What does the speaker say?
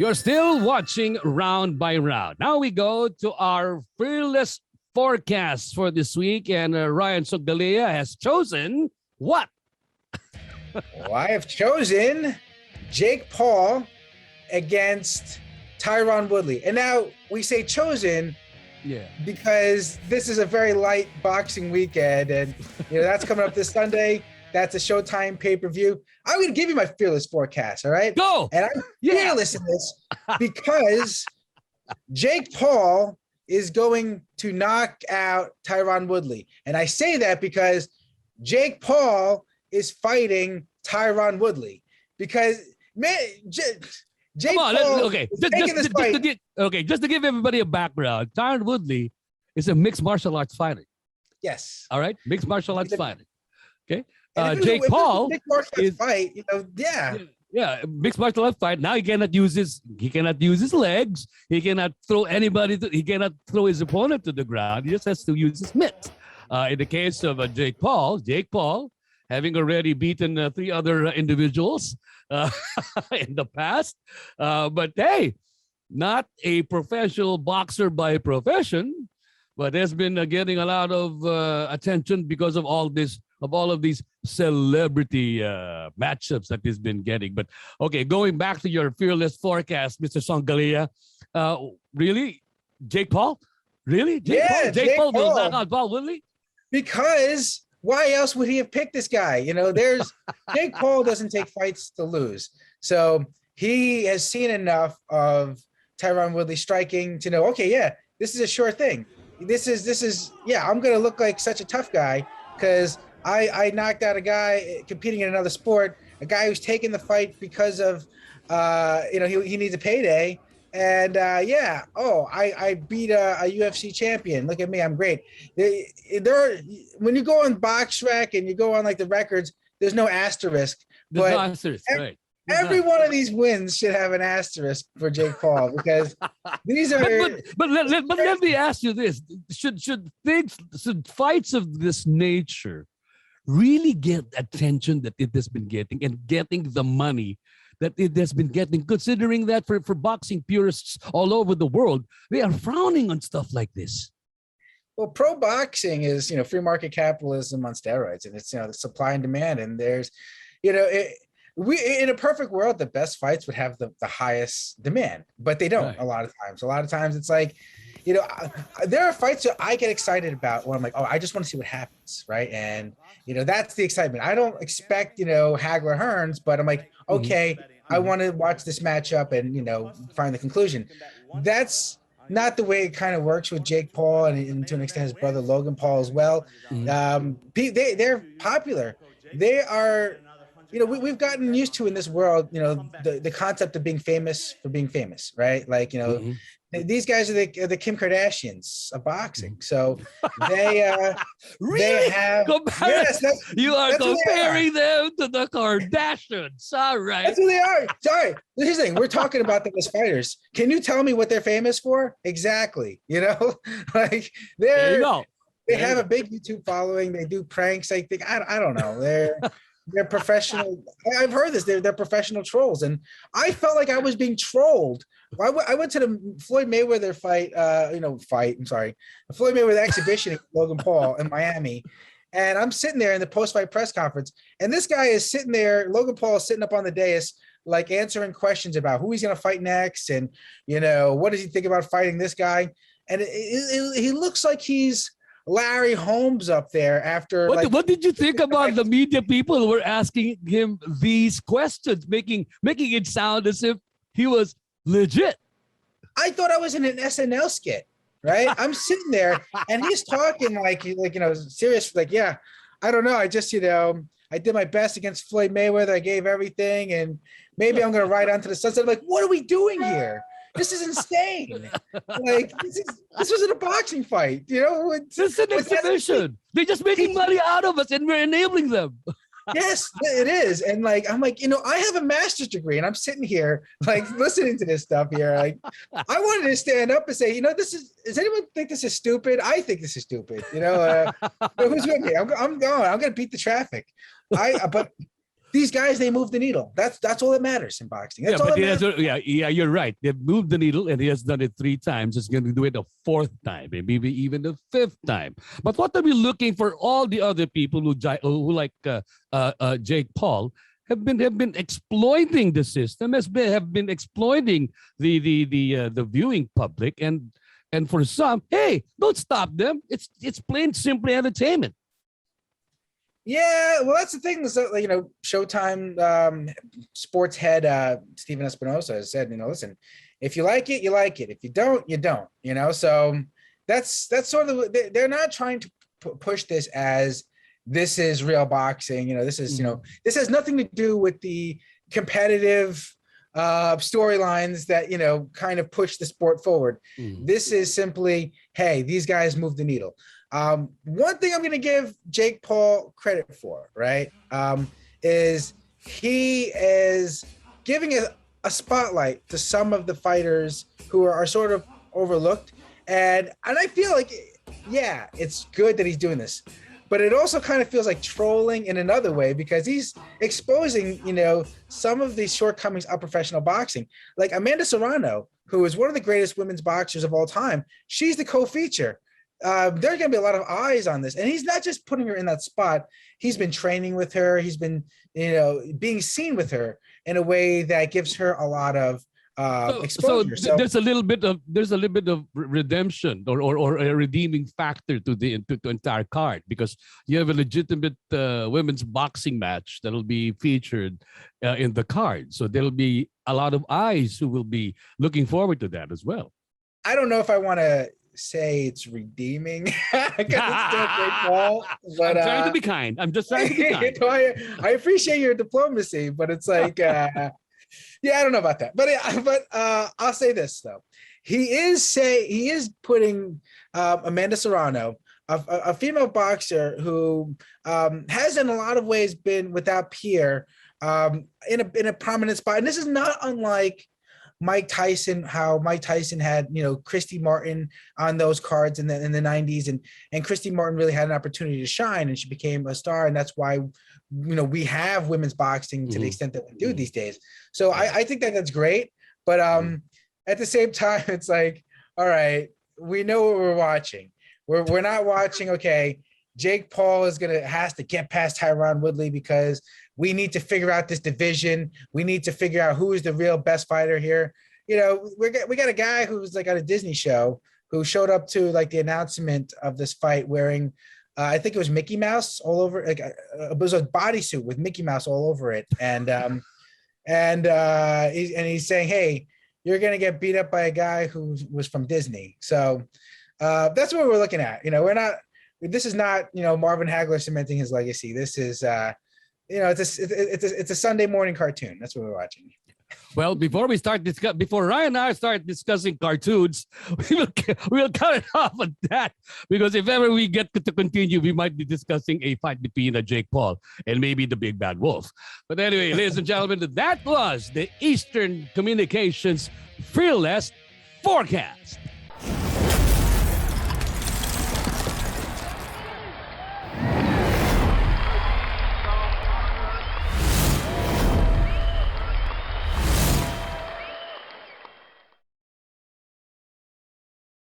You're still watching Round by Round. Now we go to our fearless forecast for this week, and Ryan Sogdalia has chosen what? Well, I have chosen Jake Paul against Tyron Woodley. And now we say chosen because this is a very light boxing weekend, and that's coming up this Sunday. That's a Showtime pay-per-view. I'm going to give you my fearless forecast, all right? Go! And I'm fearless in this because Jake Paul is going to knock out Tyron Woodley. And I say that because Jake Paul is fighting Tyron Woodley. Because, man, Jake Paul is taking this fight. Just to give everybody a background, Tyron Woodley is a mixed martial arts fighter. Yes. All right? Mixed martial arts fighter. Okay? Jake Paul is fight, mixed martial arts fight. Now he cannot use his legs. He cannot throw he cannot throw his opponent to the ground. He just has to use his mitts. In the case of Jake Paul, having already beaten 3 other individuals in the past, but hey, not a professional boxer by profession, but has been getting a lot of attention because of all of these celebrity matchups that he's been getting. But okay, going back to your fearless forecast, Mr. Songgalia, really, Jake Paul? Really, Jake Paul will knock out Paul Woodley? Because why else would he have picked this guy? Jake Paul doesn't take fights to lose, so he has seen enough of Tyron Woodley striking to know, okay, yeah, this is a sure thing. This is I'm gonna look like such a tough guy because I knocked out a guy competing in another sport, a guy who's taking the fight because of he needs a payday, and I beat a UFC champion. Look at me, I'm great. When you go on BoxRec and you go on like the records, there's no asterisk. There's no asterisk, right? Every one of these wins should have an asterisk for Jake Paul because these are. But let me ask you this: should fights of this nature really get attention that it has been getting, and getting the money that it has been getting? Considering that for boxing purists all over the world, they are frowning on stuff like this. Well, pro boxing is free market capitalism on steroids, and it's the supply and demand, and there's in a perfect world, the best fights would have the highest demand, but they don't. Right. A lot of times it's like, there are fights that I get excited about when I'm like, oh, I just want to see what happens, right? And that's the excitement. I don't expect Hagler Hearns, but I'm like, okay, I want to watch this matchup and find the conclusion. That's not the way it kind of works with Jake Paul and to an extent his brother Logan Paul as well. They're popular. They are. We've gotten used to in this world, the concept of being famous for being famous, right? Like, these guys are the Kim Kardashians of boxing. So they really? They have you are comparing them to the Kardashians. All right. That's who they are. Sorry. Here's the thing. We're talking about them as fighters. Can you tell me what they're famous for? Exactly. Like they have a big YouTube following. They do pranks. I think I don't know. They're professional. I've heard this. They're professional trolls, and I felt like I was being trolled. I went to the Floyd Mayweather fight. The Floyd Mayweather exhibition with Logan Paul in Miami, and I'm sitting there in the post-fight press conference, and this guy is sitting there. Logan Paul is sitting up on the dais, like answering questions about who he's going to fight next, and what does he think about fighting this guy? And he looks like he's Larry Holmes up there after. What did you think about the media people who were asking him these questions, making it sound as if he was legit? I thought I was in an SNL skit, right? I'm sitting there and he's talking like serious, like, yeah, I don't know. I just, I did my best against Floyd Mayweather. I gave everything, and maybe I'm going to ride onto the sunset. I'm like, what are we doing here? This is insane. Like, this wasn't a boxing fight, This is an exhibition. They're just making money out of us, and we're enabling them. Yes, it is. And like, I'm like, I have a master's degree, and I'm sitting here like listening to this stuff here. Like, I wanted to stand up and say, does anyone think this is stupid? I think this is stupid. Who's with me? I'm going. I'm going to beat the traffic. But these guys, they move the needle. That's all that matters in boxing. That's all that matters. Yeah, you're right. They've moved the needle, and he has done it 3 times. He's going to do it a 4th time, and maybe even the 5th time. But what are we looking for? All the other people who like Jake Paul have been exploiting the system, have been exploiting the viewing public, and for some, hey, don't stop them. It's plain simply entertainment. Yeah, well, that's the thing. Is that, Showtime sports head Steven Espinosa has said, listen, if you like it, you like it. If you don't, you don't. So that's sort of, they're not trying to push this as this is real boxing. This is this has nothing to do with the competitive storylines that kind of push the sport forward. This is simply, hey, these guys move the needle. One thing I'm going to give Jake Paul credit for, right, is he is giving a spotlight to some of the fighters who are sort of overlooked. And I feel like, yeah, it's good that he's doing this, but it also kind of feels like trolling in another way, because he's exposing, some of the shortcomings of professional boxing. Like Amanda Serrano, who is one of the greatest women's boxers of all time, she's the co-feature. There are going to be a lot of eyes on this, and he's not just putting her in that spot. He's been training with her. He's been, being seen with her in a way that gives her a lot of exposure. So there's a little bit of redemption or a redeeming factor to the entire card, because you have a legitimate women's boxing match that'll be featured in the card. So there'll be a lot of eyes who will be looking forward to that as well. I don't know if I want to say it's redeeming because it's still Jake Paul, but I'm trying to be kind. I'm just trying to be kind. I appreciate your diplomacy, but it's like yeah, I don't know about that, but I'll say this though. He is putting Amanda Serrano, a female boxer who has in a lot of ways been without peer, in a prominent spot, and this is not unlike Mike Tyson, how Mike Tyson had, Christy Martin on those cards in the 90s, and Christy Martin really had an opportunity to shine, and she became a star, and that's why, we have women's boxing to the extent that we do these days. So I think that that's great, but at the same time, it's like, all right, we know what we're watching. We're not watching, okay, Jake Paul has to get past Tyron Woodley because we need to figure out this division. We need to figure out who is the real best fighter here. We got a guy who's like at a Disney show who showed up to like the announcement of this fight wearing, I think it was Mickey Mouse all over. Like it was a bodysuit with Mickey Mouse all over it, and he's saying, "Hey, you're gonna get beat up by a guy who was from Disney." So that's what we're looking at. We're not. This is not Marvin Hagler cementing his legacy. This is it's a Sunday morning cartoon. That's what we're watching. Well, before Ryan and I start discussing cartoons, we'll cut it off at that, because if ever we get to continue, we might be discussing a fight between Jake Paul and maybe the Big Bad Wolf. But anyway, ladies and gentlemen, that was the Eastern Communications Fearless Forecast.